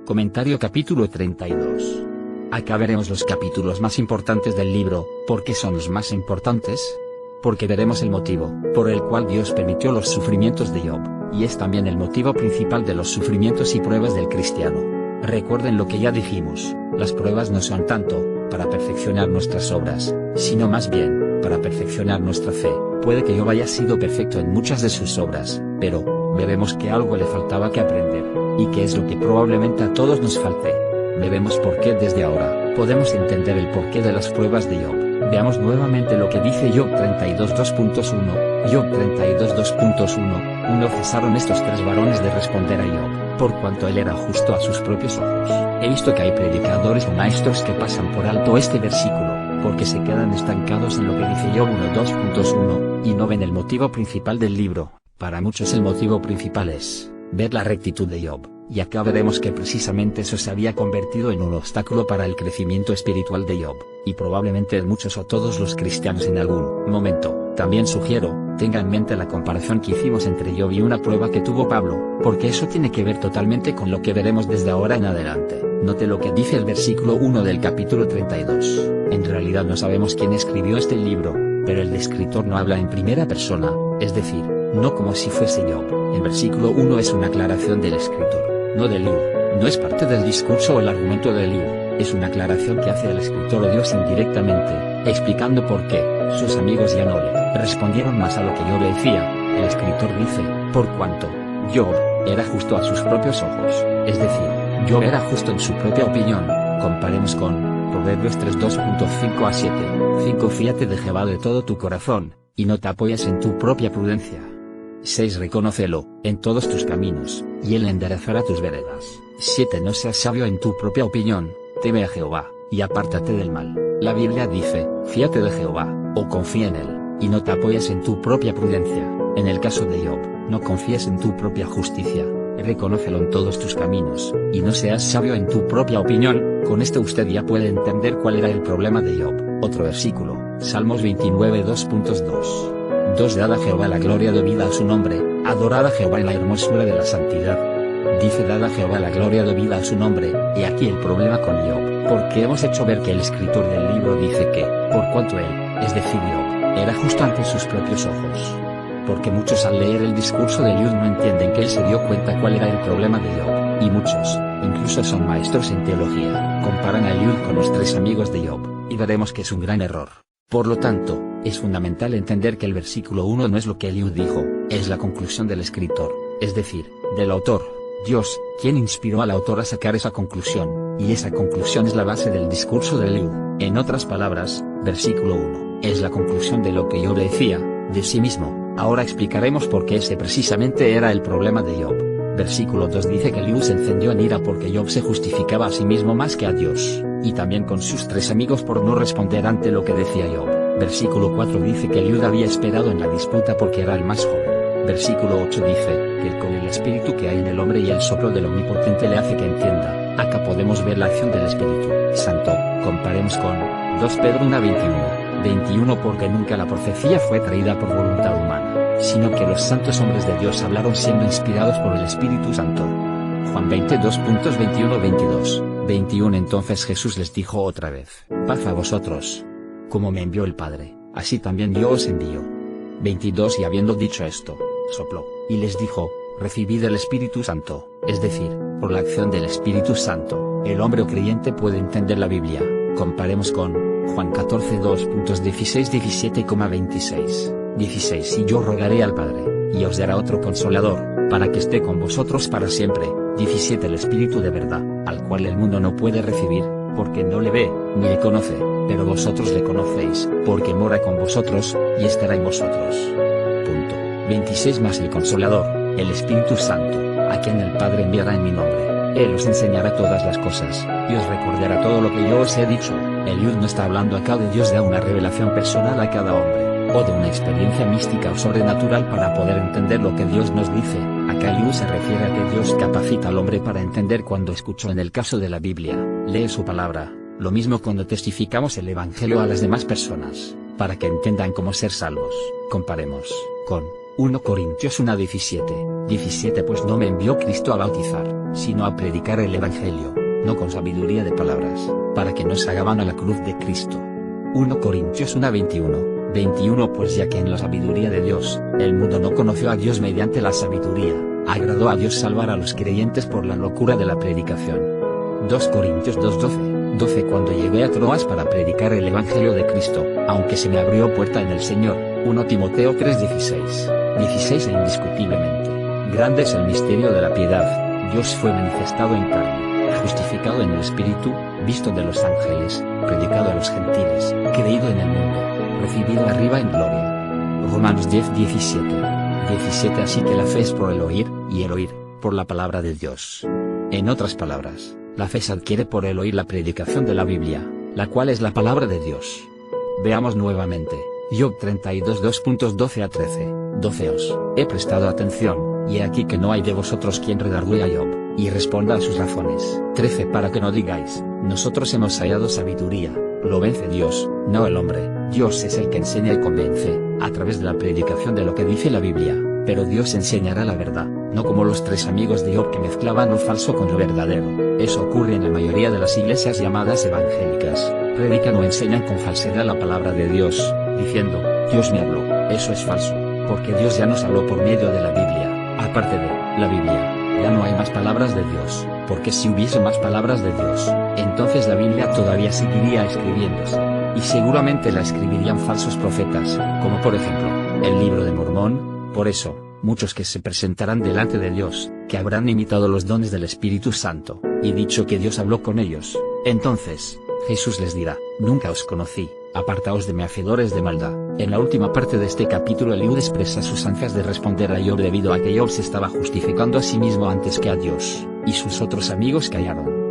Comentario capítulo 32. Acá veremos los capítulos más importantes del libro. ¿Por qué son los más importantes? Porque veremos el motivo por el cual Dios permitió los sufrimientos de Job, y es también el motivo principal de los sufrimientos y pruebas del cristiano. Recuerden lo que ya dijimos, las pruebas no son tanto para perfeccionar nuestras obras, sino más bien para perfeccionar nuestra fe. Puede que Job haya sido perfecto en muchas de sus obras, pero veremos que algo le faltaba que aprender, y que es lo que probablemente a todos nos falte. Veremos por qué desde ahora podemos entender el porqué de las pruebas de Job. Veamos nuevamente lo que dice Job 32:2.1. Job 32:2.1. No cesaron estos tres varones de responder a Job, por cuanto él era justo a sus propios ojos. He visto que hay predicadores o maestros que pasan por alto este versículo, porque se quedan estancados en lo que dice Job 1:2.1, y no ven el motivo principal del libro. Para muchos el motivo principal es ver la rectitud de Job, y acá veremos que precisamente eso se había convertido en un obstáculo para el crecimiento espiritual de Job, y probablemente en muchos o todos los cristianos en algún momento. También sugiero, tenga en mente la comparación que hicimos entre Job y una prueba que tuvo Pablo, porque eso tiene que ver totalmente con lo que veremos desde ahora en adelante. Note lo que dice el versículo 1 del capítulo 32. En realidad no sabemos quién escribió este libro, pero el escritor no habla en primera persona, es decir, no como si fuese Job. El versículo 1 es una aclaración del escritor, no de Eliú. No es parte del discurso o el argumento de Eliú, es una aclaración que hace el escritor o Dios indirectamente, explicando por qué sus amigos ya no le respondieron más a lo que Job le decía. El escritor dice, por cuanto Job era justo a sus propios ojos, es decir, Job era justo en su propia opinión. Comparemos con Proverbios 3:2.5-7. 5. Fíate de Jehová de todo tu corazón, y no te apoyes en tu propia prudencia. 6. Reconócelo en todos tus caminos, y él enderezará tus veredas. 7. No seas sabio en tu propia opinión, teme a Jehová, y apártate del mal. La Biblia dice, fíate de Jehová, o confía en él, y no te apoyes en tu propia prudencia. En el caso de Job, no confíes en tu propia justicia, reconócelo en todos tus caminos, y no seas sabio en tu propia opinión. Con esto usted ya puede entender cuál era el problema de Job. Otro versículo, Salmos 29:2.2. 2. Dad a Jehová la gloria debida a su nombre, adorad a Jehová en la hermosura de la santidad. Dice dad a Jehová la gloria debida a su nombre, y aquí el problema con Job, porque hemos hecho ver que el escritor del libro dice que, por cuanto él, es decir Job, era justo ante sus propios ojos. Porque muchos al leer el discurso de Eliú no entienden que él se dio cuenta cuál era el problema de Job, y muchos, incluso son maestros en teología, comparan a Eliú con los tres amigos de Job, y veremos que es un gran error. Por lo tanto, es fundamental entender que el versículo 1 no es lo que Eliú dijo, es la conclusión del escritor, es decir, del autor, Dios, quien inspiró al autor a sacar esa conclusión, y esa conclusión es la base del discurso de Eliú. En otras palabras, versículo 1, es la conclusión de lo que Job decía, de sí mismo. Ahora explicaremos por qué ese precisamente era el problema de Job. Versículo 2 dice que Eliú se encendió en ira porque Job se justificaba a sí mismo más que a Dios, y también con sus tres amigos por no responder ante lo que decía Job. Versículo 4 dice que Eliú había esperado en la disputa porque era el más joven. Versículo 8 dice que con el espíritu que hay en el hombre y el soplo del omnipotente le hace que entienda. Acá podemos ver la acción del Espíritu Santo. Comparemos con 2 Pedro 1:21 porque nunca la profecía fue traída por voluntad humana, sino que los santos hombres de Dios hablaron siendo inspirados por el Espíritu Santo. Juan 22:21-22. 21 Entonces Jesús les dijo otra vez, paz a vosotros. Como me envió el Padre, así también yo os envío. 22 Y habiendo dicho esto, sopló, y les dijo, recibid el Espíritu Santo, es decir, por la acción del Espíritu Santo, el hombre o creyente puede entender la Biblia. Comparemos con Juan 14:2.16-17,26. 16 Y yo rogaré al Padre, y os dará otro consolador, para que esté con vosotros para siempre. 17 El Espíritu de verdad, al cual el mundo no puede recibir, porque no le ve, ni le conoce, pero vosotros le conocéis, porque mora con vosotros, y estará en vosotros. 26 Más el Consolador, el Espíritu Santo, a quien el Padre enviará en mi nombre. Él os enseñará todas las cosas, y os recordará todo lo que yo os he dicho. Eliú no está hablando acá de Dios da una revelación personal a cada hombre, o de una experiencia mística o sobrenatural para poder entender lo que Dios nos dice. Acá Eliú se refiere a que Dios capacita al hombre para entender cuando escuchó en el caso de la Biblia, lee su palabra, lo mismo cuando testificamos el Evangelio a las demás personas, para que entiendan cómo ser salvos. Comparemos con 1 Corintios 1:17, 17 Pues no me envió Cristo a bautizar, sino a predicar el Evangelio, no con sabiduría de palabras, para que no se hagan a la cruz de Cristo. 1 Corintios 1:21, 21 Pues ya que en la sabiduría de Dios, el mundo no conoció a Dios mediante la sabiduría, agradó a Dios salvar a los creyentes por la locura de la predicación. 2 Corintios 2:12 Cuando llegué a Troas para predicar el Evangelio de Cristo, aunque se me abrió puerta en el Señor. 1 Timoteo 3:16 E indiscutiblemente, grande es el misterio de la piedad, Dios fue manifestado en carne, justificado en el Espíritu, visto de los ángeles, predicado a los gentiles, creído en el mundo, recibido arriba en gloria. Romanos 10:17 Así que la fe es por el oír, y el oír, por la palabra de Dios. En otras palabras, la fe se adquiere por el oír la predicación de la Biblia, la cual es la palabra de Dios. Veamos nuevamente, Job 32 2.12 a 13, 12 Os he prestado atención, y he aquí que no hay de vosotros quien redarguya a Job, y responda a sus razones. 13 Para que no digáis, nosotros hemos hallado sabiduría, lo vence Dios, no el hombre. Dios es el que enseña y convence, a través de la predicación de lo que dice la Biblia, pero Dios enseñará la verdad, no como los 3 amigos de Job que mezclaban lo falso con lo verdadero. Eso ocurre en la mayoría de las iglesias llamadas evangélicas, predican o enseñan con falsedad la palabra de Dios, diciendo, Dios me habló. Eso es falso, porque Dios ya nos habló por medio de la Biblia. Aparte de la Biblia, ya no hay más palabras de Dios, porque si hubiese más palabras de Dios, entonces la Biblia todavía seguiría escribiéndose, y seguramente la escribirían falsos profetas, como por ejemplo, el libro de Mormón. Por eso, muchos que se presentarán delante de Dios, que habrán imitado los dones del Espíritu Santo, y dicho que Dios habló con ellos, entonces, Jesús les dirá, nunca os conocí, apartaos de mí hacedores de maldad. En la última parte de este capítulo Eliud expresa sus ansias de responder a Job debido a que Job se estaba justificando a sí mismo antes que a Dios, y sus otros amigos callaron.